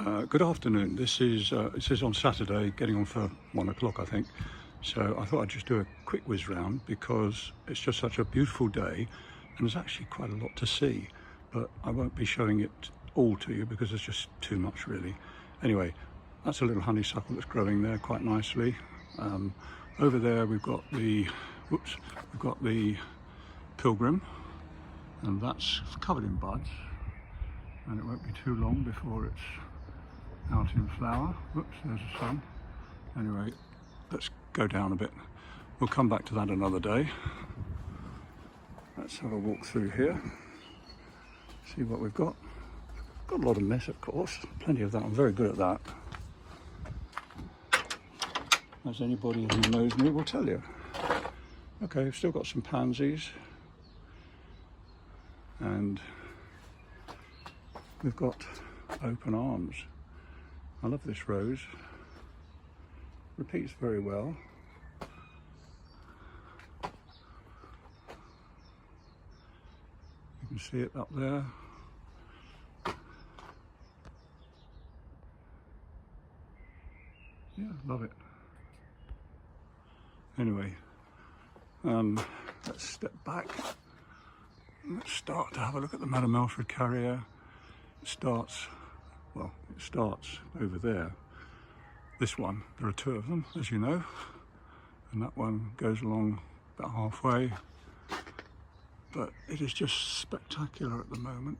Good afternoon. This is on Saturday, getting on for 1 o'clock, I think. So I thought I'd just do a quick whiz round because it's just such a beautiful day and there's actually quite a lot to see. But I won't be showing it all to you because there's just too much really. Anyway, that's a little honeysuckle that's growing there quite nicely. Over there we've got the pilgrim, and that's covered in buds, and it won't be too long before it's out in flower. Whoops, there's the sun. Anyway, let's go down a bit. We'll come back to that another day. Let's have a walk through here, see what we've got. Got a lot of mess, of course, plenty of that. I'm very good at that, as anybody who knows me will tell you. Okay, we've still got some pansies, and we've got open arms. I love this rose, repeats very well. You can see it up there. Yeah, love it. Anyway, let's step back. Let's start to have a look at the Madame Alfred Carriere. It starts over there. This one, there are two of them, as you know, and that one goes along about halfway. But it is just spectacular at the moment.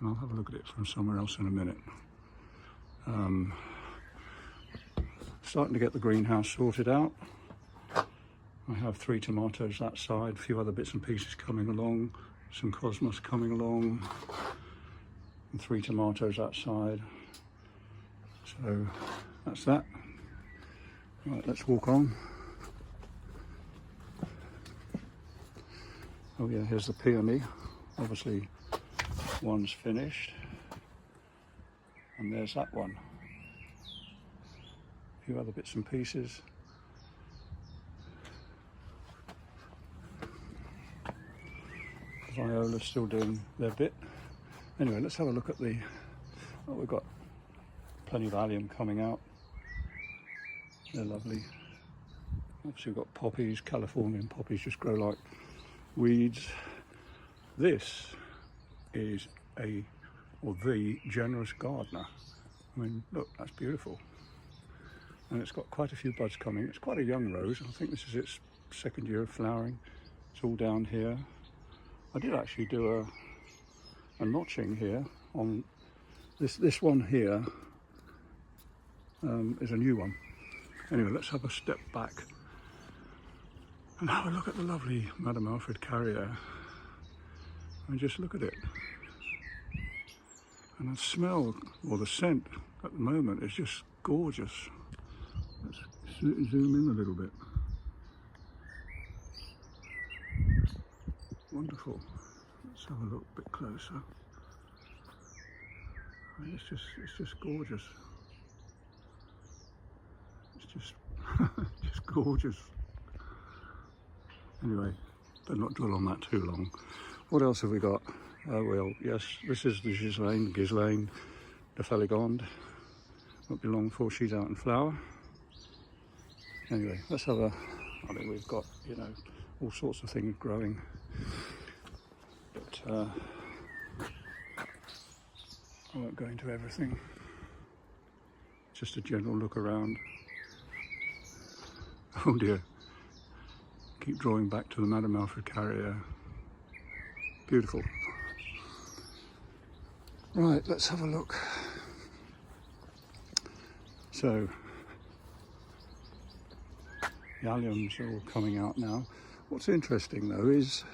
And I'll have a look at it from somewhere else in a minute. Starting to get the greenhouse sorted out. I have 3 tomatoes that side, a few other bits and pieces coming along, some cosmos coming along, and 3 tomatoes that side. So that's that. Right, let's walk on. Oh yeah, here's the peony. Obviously one's finished. And there's that one. A few other bits and pieces. Viola's still doing their bit. Anyway, let's have a look at the, oh, we've got plenty of allium coming out. They're lovely. Obviously we've got poppies, Californian poppies just grow like weeds. This is the generous gardener. I mean, look, that's beautiful. And it's got quite a few buds coming. It's quite a young rose. I think this is its 2nd year of flowering. It's all down here. I did actually do a notching here on this one here. Is a new one. Anyway, let's have a step back and have a look at the lovely Madame Alfred Carriere. And just look at it. And the smell, or the scent at the moment, is just gorgeous. Let's zoom in a little bit. Wonderful. Let's have a look a bit closer. I mean, it's just gorgeous. It's just just gorgeous. Anyway, better not dwell on that too long. What else have we got? Well, yes, this is the Ghislaine, the Feligonde. Won't be long before she's out in flower. Anyway, let's have I think we've got, you know, all sorts of things growing. But I won't go into everything. Just a general look around. Oh dear. Keep drawing back to the Madame Alfred Carriere. Beautiful. Right, let's have a look. So, the alliums are all coming out now. What's interesting though is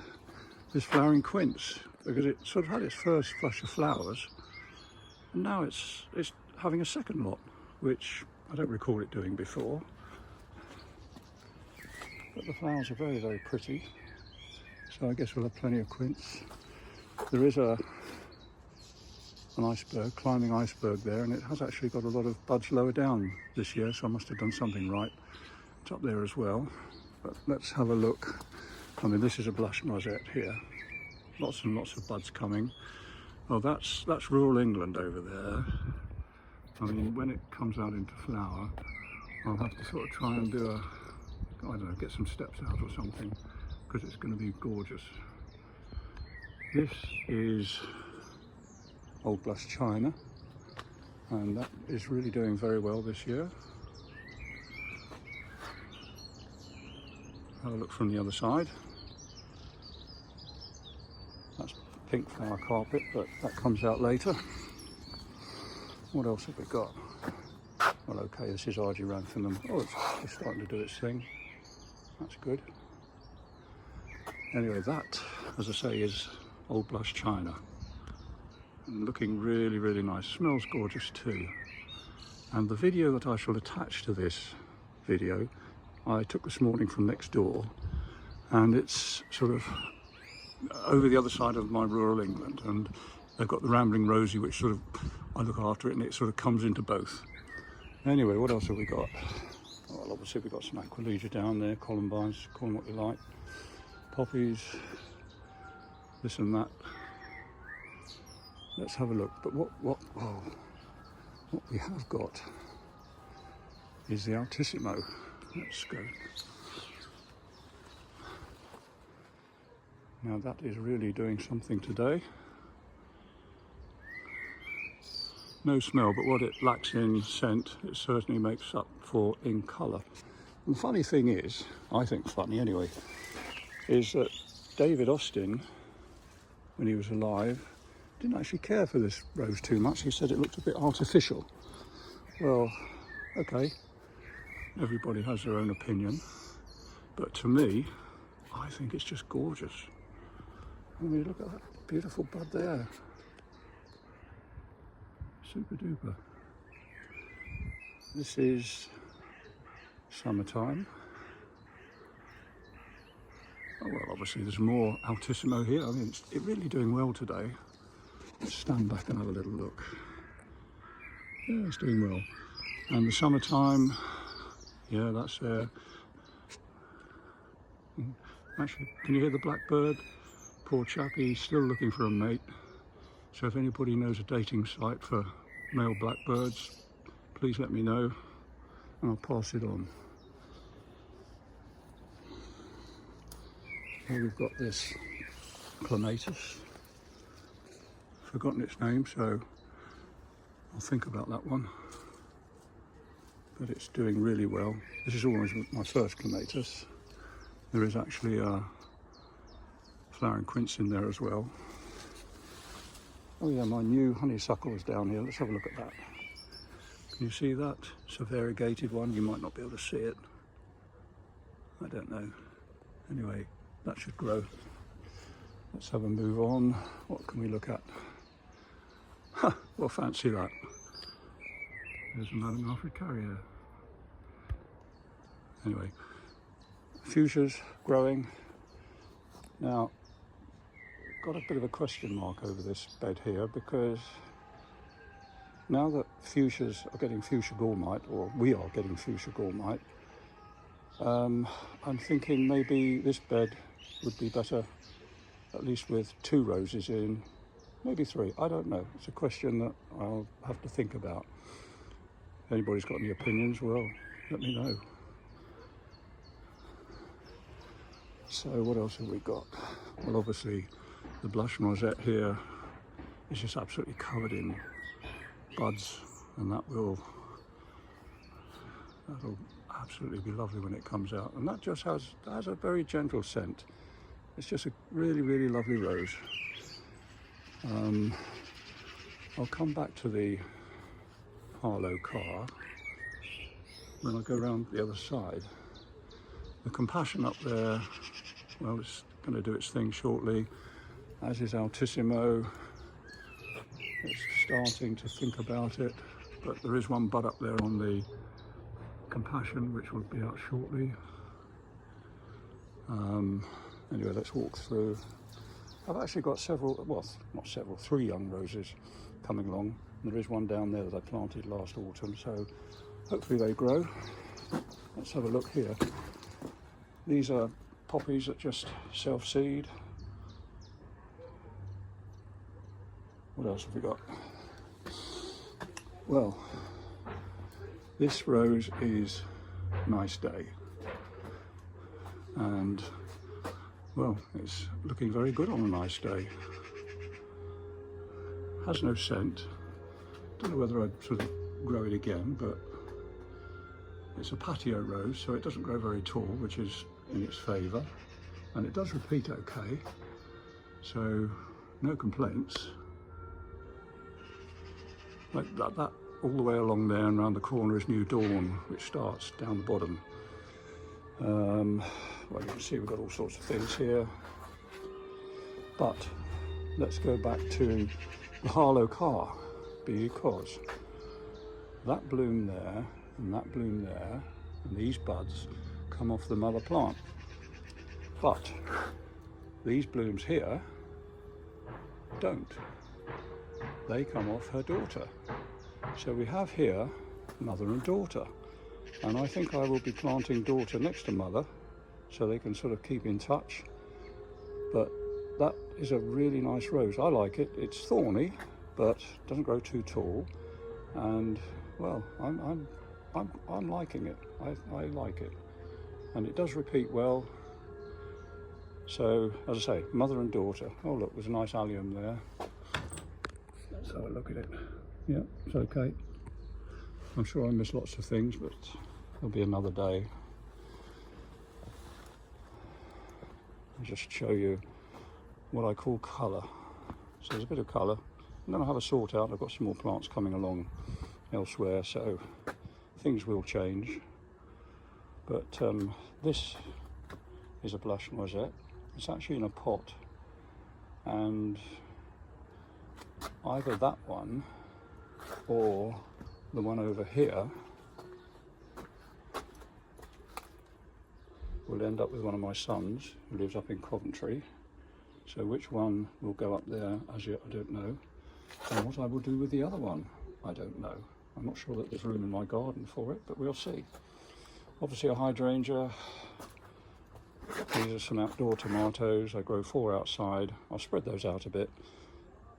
this flowering quince, because it sort of had its first flush of flowers, and now it's having a second lot, which I don't recall it doing before. But the flowers are very, very pretty. So I guess we'll have plenty of quince. There is an iceberg, climbing iceberg there, and it has actually got a lot of buds lower down this year, so I must have done something right. It's up there as well. But let's have a look. I mean, this is a blush noisette here. Lots and lots of buds coming. Well, that's rural England over there. I mean, when it comes out into flower, I'll have to sort of try and do I don't know, get some steps out or something, because it's going to be gorgeous. This is Old Blush China, and that is really doing very well this year. Have a look from the other side. That's pink flower carpet, but that comes out later. What else have we got? Well, okay, this is Argyranthemum. Oh, it's starting to do its thing. That's good. Anyway, that, as I say, is Old Blush China. And looking really, really nice. Smells gorgeous too. And the video that I shall attach to this video, I took this morning from next door, and it's sort of over the other side of my rural England, and they've got the Rambling Rosie, which sort of, I look after it, and it sort of comes into both. Anyway, what else have we got? Well, obviously we've got some Aquilegia down there, columbines, call them what you like, poppies, this and that. Let's have a look. But what we have got is the Altissimo. Let's go. Now that is really doing something today. No smell, but what it lacks in scent, it certainly makes up for in colour. And the funny thing is, I think funny anyway, is that David Austin, when he was alive, didn't actually care for this rose too much. He said it looked a bit artificial. Well, okay, everybody has their own opinion, but to me, I think it's just gorgeous. I mean, look at that beautiful bud there. Super duper. This is summertime. Oh, well, obviously there's more Altissimo here. I mean, it's really doing well today. Let's stand back and have a little look. Yeah, it's doing well. And the summertime, yeah, that's there. Actually, can you hear the blackbird? Poor chappie, he's still looking for a mate. So if anybody knows a dating site for male blackbirds, please let me know and I'll pass it on. Here we've got this Clematis. Forgotten its name, so I'll think about that one. But it's doing really well. This is always my first Clematis. There is actually a flowering quince in there as well. Oh yeah, my new honeysuckle is down here. Let's have a look at that. Can you see that? It's a variegated one. You might not be able to see it. I don't know. Anyway, that should grow. Let's have a move on. What can we look at? Ha! Well, fancy that. There's Madame Alfred Carriere. Anyway, fuchsias growing. Now, got a bit of a question mark over this bed here, because now that fuchsias are getting fuchsia gallmite, or we are getting fuchsia gallmite, I'm thinking maybe this bed would be better, at least with 2 roses in, maybe 3, I don't know. It's a question that I'll have to think about. If anybody's got any opinions, well, let me know. So what else have we got? Well, obviously the blush rosette here is just absolutely covered in buds, and that'll absolutely be lovely when it comes out. And that just has a very gentle scent. It's just a really, really lovely rose. I'll come back to the Harlow car when I go around the other side. The Compassion up there, well, it's going to do its thing shortly, as is Altissimo. It's starting to think about it, but there is one bud up there on the Compassion which will be out shortly. Anyway, let's walk through. I've actually got several, well, not several, 3 young roses coming along. There is one down there that I planted last autumn, so hopefully they grow. Let's have a look here. These are poppies that just self-seed. What else have we got? Well, this rose is Nice Day, and well, it's looking very good on a nice day. Has no scent. Don't know whether I'd sort of grow it again, but it's a patio rose, so it doesn't grow very tall, which is in its favour, and it does repeat okay, so no complaints. Like that all the way along there and round the corner is New Dawn, which starts down the bottom. Well, you can see we've got all sorts of things here, but let's go back to the Harlow car, because that bloom there and that bloom there and these buds come off the mother plant, but these blooms here don't. They come off her daughter. So we have here mother and daughter, and I think I will be planting daughter next to mother so they can sort of keep in touch. But that is a really nice rose. I like it. It's thorny, but doesn't grow too tall, and well, I'm liking it. I like it, and it does repeat well. So as I say, mother and daughter. Oh look, there's a nice allium there. Let's have a look at it. Yeah, it's okay. I'm sure I missed lots of things, but there'll be another day. I'll just show you what I call colour. So there's a bit of colour. I'm going to have a sort out. I've got some more plants coming along elsewhere, so things will change. But this is a blush noisette. It's actually in a pot, and either that one or the one over here will end up with one of my sons who lives up in Coventry. So which one will go up there as yet I don't know, and what I will do with the other one I don't know. I'm not sure that there's room in my garden for it, but we'll see. Obviously a hydrangea. These are some outdoor tomatoes. I grow 4 outside. I'll spread those out a bit.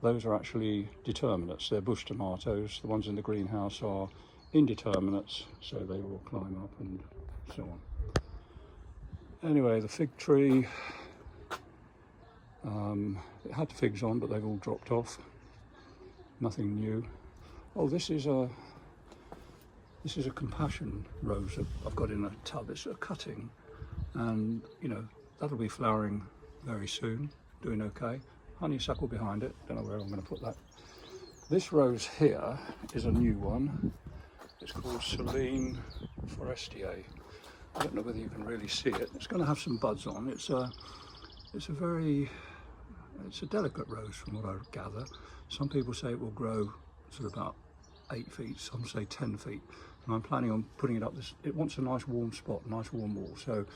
Those are actually determinates. They're bush tomatoes. The ones in the greenhouse are indeterminates, so they will climb up and so on. Anyway, the fig tree, it had figs on, but they've all dropped off. Nothing new. Oh, this is a compassion rose that I've got in a tub. It's a cutting, and you know, that'll be flowering very soon, doing okay. Honeysuckle behind it, don't know where I'm going to put that. This rose here is a new one. It's called Celine Forestier. I don't know whether you can really see it. It's going to have some buds on. It's a delicate rose from what I gather. Some people say it will grow sort of about 8 feet, some say 10 feet. And I'm planning on putting it up this. It wants a nice warm spot, nice warm wall. So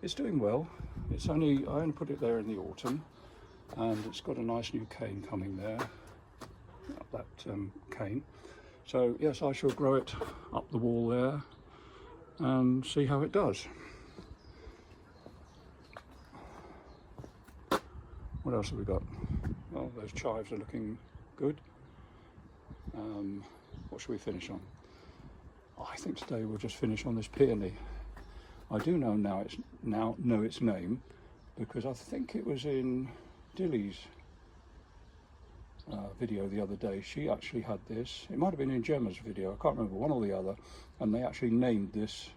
it's doing well. I only put it there in the autumn, and it's got a nice new cane coming there. That cane. So yes, I shall grow it up the wall there and see how it does. What else have we got? Well, those chives are looking good. What should we finish on? I think today we'll just finish on this peony. I do know know its name, because I think it was in Dilly's video the other day. She actually had this. It might have been in Gemma's video. I can't remember, one or the other. And they actually named this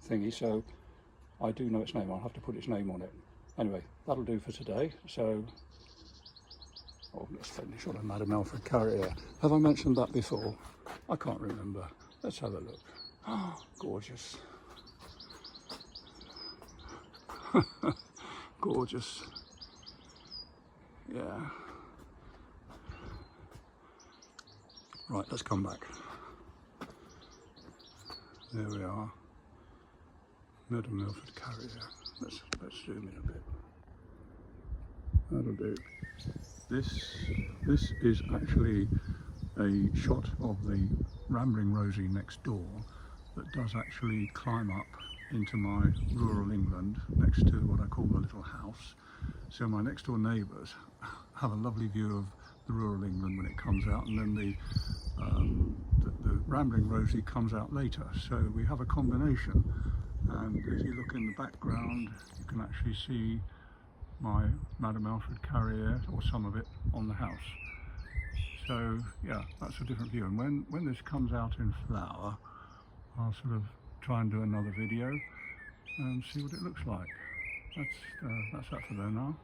thingy. So I do know its name. I'll have to put its name on it. Anyway, that'll do for today. So. Oh, let's finish on a Madame Alfred Carriere. Have I mentioned that before? I can't remember. Let's have a look. Oh, gorgeous. Gorgeous. Yeah. Right, let's come back. There we are. Madame Alfred Carriere. Let's zoom in a bit. That'll do. This is actually a shot of the rambling Rosie next door that does actually climb up into my rural England next to what I call the little house. So my next door neighbours have a lovely view of the rural England when it comes out, and then the rambling rosy comes out later. So we have a combination, and if you look in the background you can actually see my Madame Alfred Carriere, or some of it, on the house. So yeah, that's a different view, and when this comes out in flower, I'll sort of try and do another video and see what it looks like. That's that for there now.